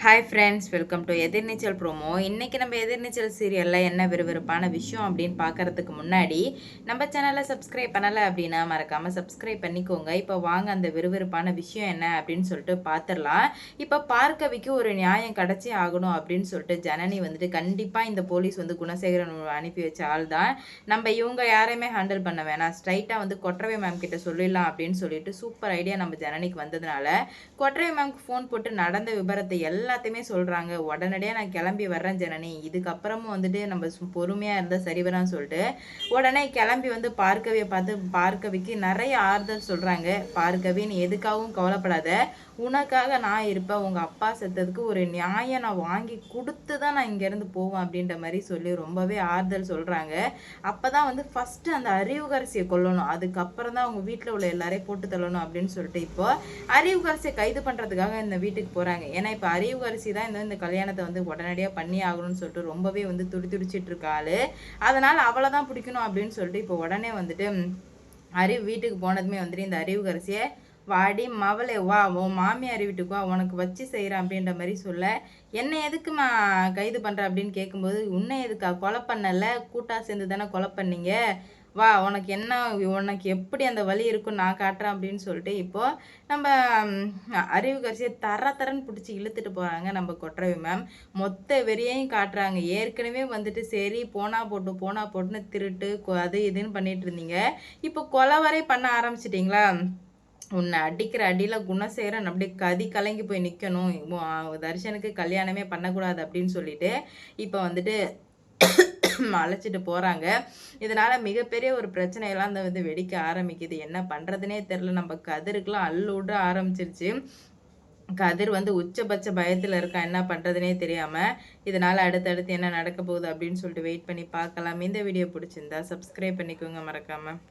Hi friends, welcome to Ethirneechal promo. இன்றைக்கி நம்ம எதிர்நீச்சல் சீரியலில் என்ன விறுவிறுப்பான விஷயம் அப்படின்னு பார்க்குறதுக்கு முன்னாடி நம்ம சேனலை சப்ஸ்கிரைப் பண்ணலை அப்படின்னா மறக்காமல் சப்ஸ்கிரைப் பண்ணிக்கோங்க. இப்போ வாங்க அந்த விறுவிறுப்பான விஷயம் என்ன அப்படின்னு சொல்லிட்டு பார்த்துடலாம். இப்போ பார்க்கவிக்கு ஒரு நியாயம் கிடச்சே ஆகணும் அப்படின்னு சொல்லிட்டு ஜனனி வந்துட்டு கண்டிப்பாக இந்த போலீஸ் வந்து குணசேகரன் அனுப்பி வச்ச ஆள் தான், நம்ம இவங்க யாரையுமே ஹேண்டில் பண்ண வேணாம், ஸ்ட்ரைட்டாக வந்து கொற்றவை மேம் கிட்ட சொல்லிடலாம் அப்படின்னு சொல்லிட்டு சூப்பர் ஐடியா நம்ம ஜனனிக்கு வந்ததுனால கொற்றவை மேம்க்கு ஃபோன் போட்டு நடந்த விபரத்தை எல்லாத்தையுமே சொல்கிறாங்க. உடனடியாக நான் கிளம்பி வர்றேன் ஜனனி, இதுக்கப்புறமும் வந்துட்டு நம்ம பொறுமையாக இருந்தால் சரிவரான்னு சொல்லிட்டு உடனே கிளம்பி வந்து பார்க்கவியை பார்த்து பார்க்கவிக்கு நிறைய ஆறுதல் சொல்கிறாங்க. பார்க்கவி, நீ எதுக்காகவும் கவலைப்படாத, உனக்காக நான் இருப்பேன், உங்கள் அப்பா செத்ததுக்கு ஒரு நியாயம் நான் வாங்கி கொடுத்து தான் நான் இங்கேருந்து போவேன் அப்படின்ற மாதிரி சொல்லி ரொம்பவே ஆறுதல் சொல்கிறாங்க. அப்போ தான் வந்து ஃபஸ்ட்டு அந்த அறிவுகரசியை கொல்லணும், அதுக்கப்புறம் தான் அவங்க வீட்டில் உள்ள எல்லாரையும் போட்டு தள்ளணும் அப்படின்னு சொல்லிட்டு இப்போ அறிவுகரசியை கைது பண்ணுறதுக்காக இந்த வீட்டுக்கு போகிறாங்க. ஏன்னா இப்போ அறிவுகரசி தான் இந்த கல்யாணத்தை வந்து உடனடியாக பண்ணி ஆகணும்னு சொல்லிட்டு ரொம்பவே வந்து துடிச்சிட்டு இருக்காள். அதனால் அவளை தான் பிடிக்கணும் அப்படின்னு சொல்லிட்டு இப்போ உடனே வந்துட்டு அறிவு வீட்டுக்கு போனதுமே வந்துட்டு இந்த அறிவுகரசியை, வாடி மவளே வா, உன் மாமியார் வீட்டுக்கு வா, உனக்கு வச்சு செய்கிறேன் அப்படின்ற மாதிரி சொல்ல, என்னை எதுக்குமா கைது பண்ணுற அப்படின்னு கேட்கும்போது, உன்னை எதுக்கா கொலை பண்ணல, கூட்டா சேர்ந்து தானே கொலை பண்ணீங்க, வா உனக்கு என்ன, உனக்கு எப்படி அந்த வலி இருக்குன்னு நான் காட்டுறேன் அப்படின்னு சொல்லிட்டு இப்போது நம்ம அறிவுகரசியை தரன்னு பிடிச்சி இழுத்துட்டு போகிறாங்க நம்ம கொற்றவை மேம். மொத்த வெறியையும் காட்டுறாங்க. ஏற்கனவே வந்துட்டு சரி போனா போட்டுன்னு திருட்டு அது இதுன்னு பண்ணிட்டு இருந்தீங்க, இப்போ கொலை வரை பண்ண ஆரம்பிச்சிட்டிங்களா, உன்னை அடிக்கிற அடியில் குணசேகரன் அப்படியே கதி கலங்கி போய் நிற்கணும், தர்ஷனுக்கு கல்யாணமே பண்ணக்கூடாது அப்படின்னு சொல்லிட்டு இப்போ வந்துட்டு அழைச்சிட்டு போகிறாங்க. இதனால் மிகப்பெரிய ஒரு பிரச்சனையெல்லாம் அந்த வந்து வெடிக்க ஆரம்பிக்குது. என்ன பண்ணுறதுனே தெரில. நம்ம கதிருக்கெலாம் விட ஆரம்பிச்சிருச்சு. கதிர் வந்து உச்சபட்ச பயத்தில் இருக்கான், என்ன பண்ணுறதுனே தெரியாமல். இதனால் அடுத்தடுத்து என்ன நடக்க போகுது அப்படின்னு சொல்லிட்டு வெயிட் பண்ணி பார்க்கலாம். இந்த வீடியோ பிடிச்சிருந்தா சப்ஸ்கிரைப் பண்ணிக்கோங்க மறக்காமல்.